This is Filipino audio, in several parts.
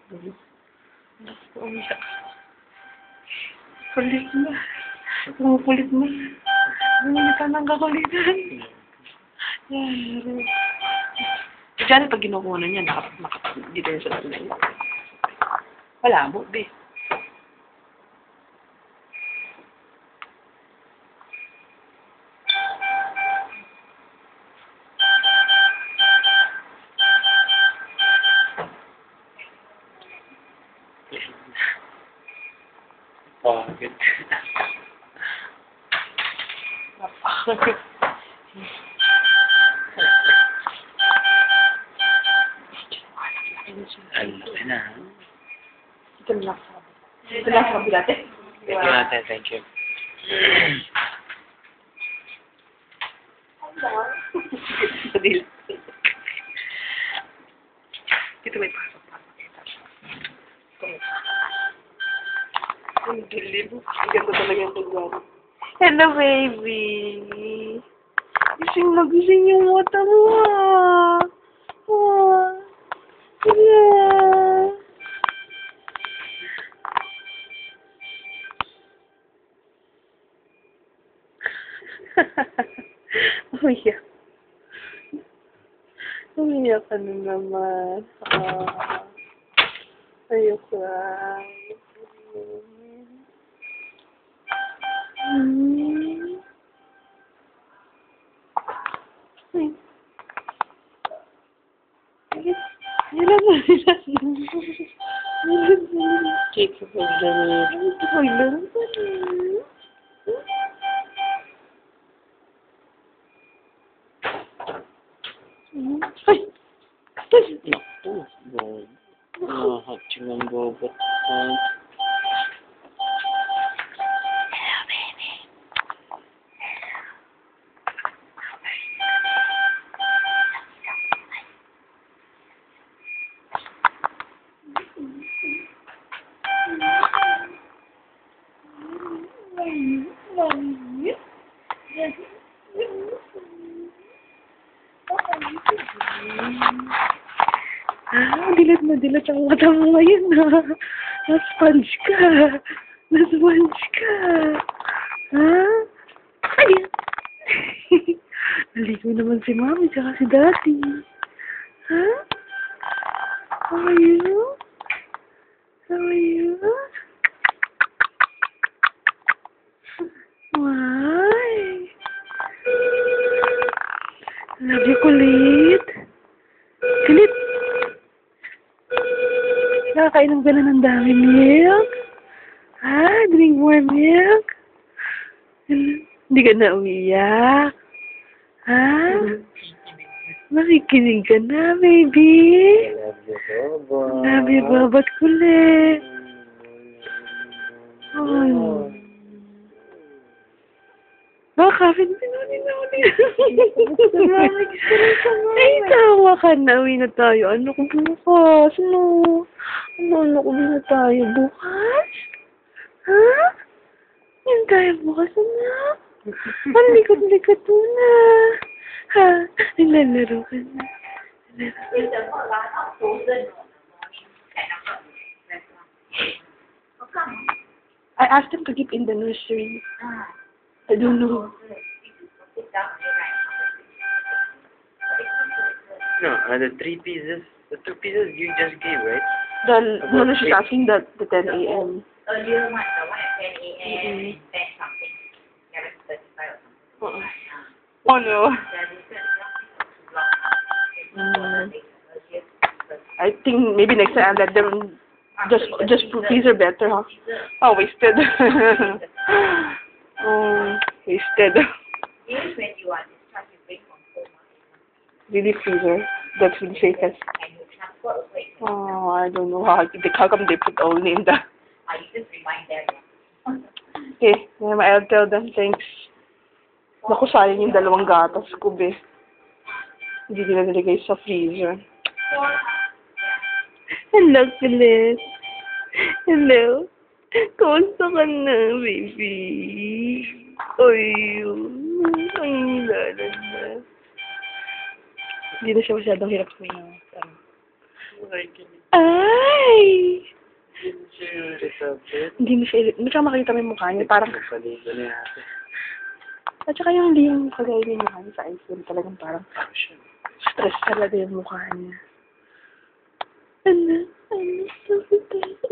Umiyak. Kulit na. Pumupulit na. Hindi ka nang kakulitan. Yan. Diyan, pag ginukuha na niya, dito yung sa tunay. Wala mo, be. Bakit? Napakagod. Ang laki na. Ito lang sabi. Ito lang sabi natin. Thank you natin, thank you. Sadil. Dito may pasok. Ang dilim. Ang ganda talaga yung pagwari. Hello, baby. Gising na gising yung mata mo, ah. Ah. Hello. Umiyak. Umiyak ka na naman. Ah. Ayoko lang. Cake sa pagdamit. Naku, bobo. Nakahatching ang bobot. Dilat na dilat ang mata mo ngayon, ha? Na-sponge ka. Na-sponge ka. Ha? Ay! Naligo naman si Mami tsaka si Daddy. Ha? How are you? How are you? Why? Love you, kulit. Kulit. Nakakainom ka na ng dami milk? Ha? Drink more milk? Hindi ka na umiyak? Ha? Makikinig ka na, baby? Love you, bobo. Love you, babat kulit. Oh. Baka, pinunin na ulit. Ay, tawa ka na. Uwi na tayo. Ano ko bukas? Ano? Ano ko na tayo bukas? Ha? Yan tayo bukas, anak? Ang likot-likot mo na. Ha? Nilalaro ka na. I asked him to keep in the nursery. I don't know. No, the 3 pieces, the 2 pieces you just gave, right? No, she's asking the 10 a.m. Earlier one, the one at 10 a.m. and 10 something. 11:35 or something. Oh no. I think maybe next time I'll let them just freezer better, huh? Oh, wasted. Oh, wasted. Even when you are discharged, you bring from home. Really freezer. That's really safest. And you transport away. Oh, I don't know how come they put only in the. You just remind them. Okay, I'll tell them thanks. Naku, sayang yung 2 gatas ko, be. Hindi nila nilagay sa freezer. Hello, Kulit. Hello. Kumusta ka na, baby? Ay, ang nilala na. Hindi na siya masyadong hirap sa mga. Ay! Resabit. Hindi mo siya, hindi ka makita mo yung mukha niya. Parang, Paligo na yata. at saka yung hindi yung kagaya yung mukha niya sa iPhone. Talagang parang stress talaga yung mukha niya. Ano?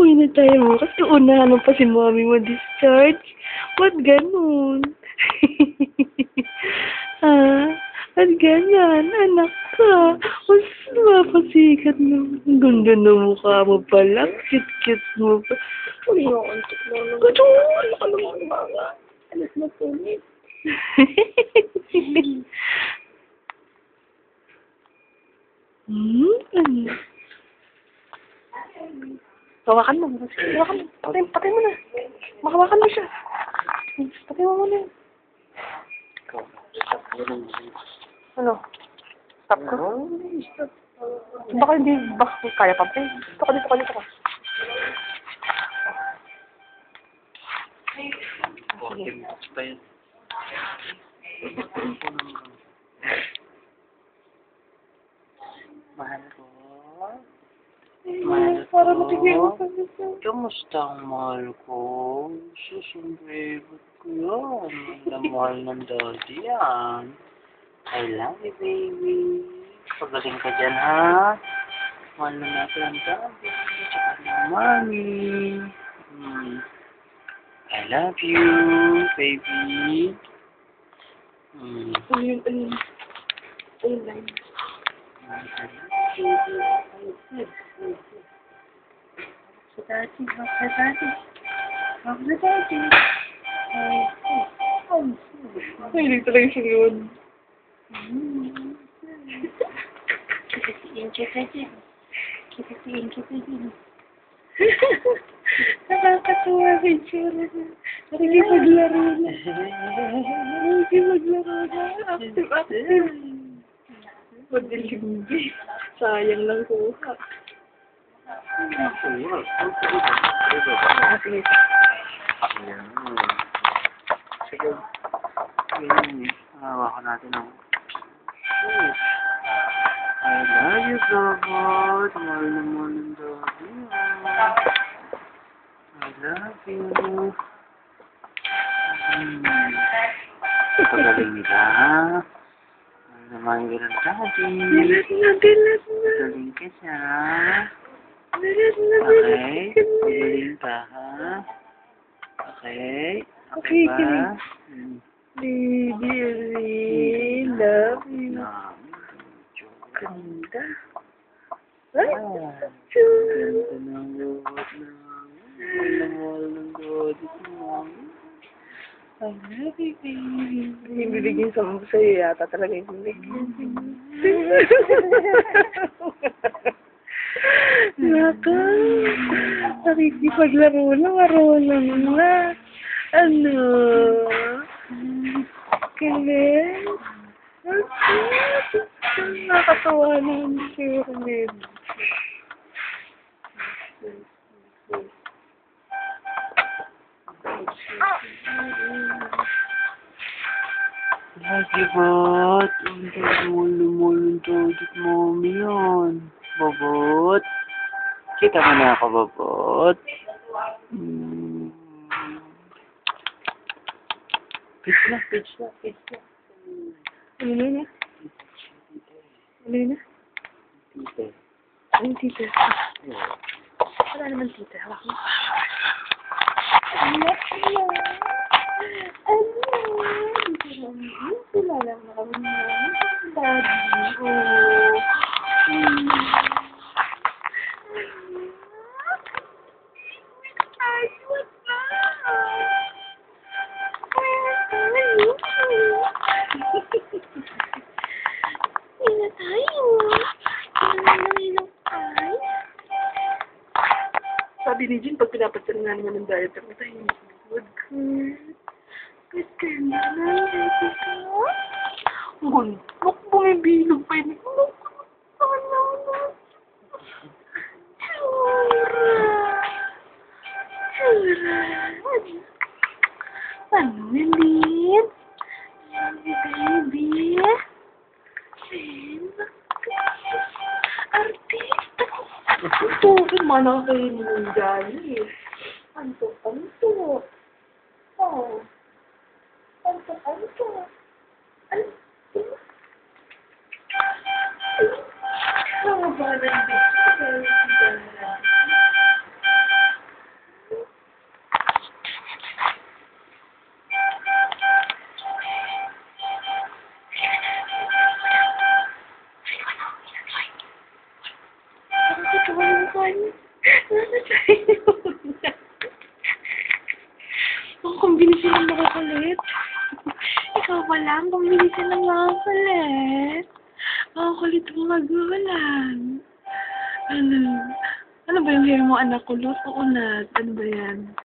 Uwi na tayo mo. Kasi unahan pa si mommy mo discharge. Ba't ganun? Ba't ganyan? Anak ka. Mas mapasikat na. Ang ganda na mukha mo pala. Cute-cute mo pa. Uy, nakantik na lang. Ano ka naman mga? Alas na punit. Ano? Hawakan mo. Hawakan mo. Patay mo na. Makawakan mo siya. Patay mo muna. Ano? Stop ka? Baka hindi, baka kaya pa. Dito ka. Sige. Mahal ko. Para matigil mo sa Kamusta ang mahal ko? Susunod ko yun. Mahal ng daddy yan. I love you, baby. Pagaling ka dyan, ha? Mahal na natin ang daddy. Tsaka ng mommy. I love you, baby. Ayun. Sa dati. Mahilig talaga siya yun. Kikisiin kita din. Nakakatuwa sa itsura niya. Nakikipaglaro na. Active. Madilim. Sayang lang kuha. Sige. Sige. Ganyan eh. Hawakan natin ang... I love you, Robot. Mahal na mahal ng daddy. I love you. Pagaling nila, ha? Mahal na mahal ka ng daddy. Dilat na. Pagaling ka siya. Okay? Pagaling ka, ha? Okay? Okay ba? Baby, love you. Ganda. Ay, Ganda ng robot na. Mahal ng daddy ko. I love you, baby. Yung bibigyan sa mga sa'yo yata talaga yung bibigyan. Naka, nakikipaglaro na, marunong na. Ano? Kilig? Nakakatawa naman si Ronel. Lagi ba't? Ang mahal ng daddy mommy yan. Babot? Kita mo na ako, Babot? Pitch na. Ano na? Tite. Ano tita? Wala naman tita. Hawak mo. Wala lang na kami na. Daddy. Ay, what na? Ina tayo. Sabi ni Jean, pag pinapansin nga naman ng diet, ang tayo good. Good ka na lang, baby ko. Look, bumibilog pa yun. Look, Tsura. Ano, Lilith? Baby? Artista ko. naman ang kainin ng Jolly. Antok. Oh. Antok. Antok. Mga balang bitch. Ang kombinasyon ng mga kulit. Ikaw pa lang, kombinasyon ng mga kulit. Mga kulit mong magulang. Ano ba yung hair mo, anak kulot o unat? Ano ba yan?